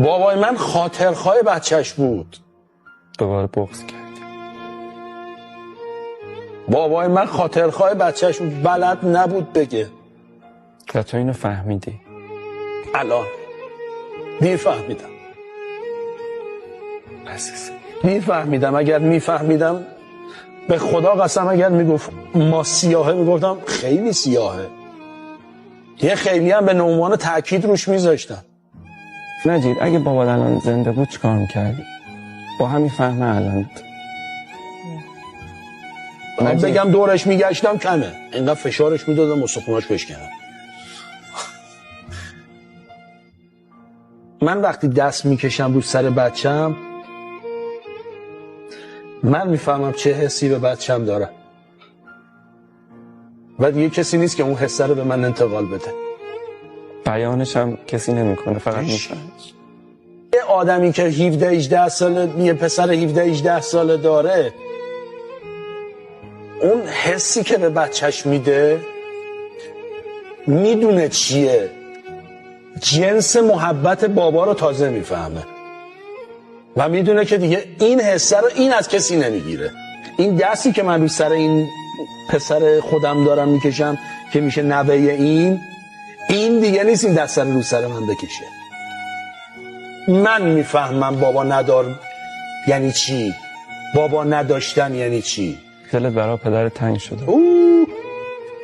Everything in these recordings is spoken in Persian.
بابای من خاطرخواه بچهش بود. دوباره بغض کردی. بابای من خاطرخواه بچهش بود، بلد نبود بگه. و تو اینو فهمیدی؟ الان دیر فهمیدم. عزیز دیر فهمیدم. اگر میفهمیدم به خدا قسم، اگر میگفت ما سیاهه میگفتم خیلی سیاهه. یه خیلی هم به عنوان تأکید روش میذاشتم. مجید اگه بابا الان زنده بود چیکار میکردی؟ با همین فهم الان بگم دورش میگشتم کمه، اینقدر فشارش میدادم و سخوناش بشکنم. من وقتی دست میکشم رو سر بچم، من میفهمم چه حسی به بچم دارم و دیگه کسی نیست که اون حسه رو به من انتقال بده. بیانش هم کسی نمیکنه، فقط میفهمه. یه آدمی که 17-18 ساله، یه پسر 17-18 ساله داره، اون حسی که به بچهش میده میدونه چیه. جنس محبت بابا رو تازه میفهمه و میدونه که دیگه این حسه رو این از کسی نمیگیره. این دستی که من رو سر این پسر خودم دارم میکشم که میشه نوه این دیگه نیست این دست رو سر من بکشه. من میفهمم بابا ندار یعنی چی، بابا نداشتن یعنی چی. دلت برای پدر تنگ شده؟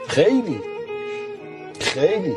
خیلی خیلی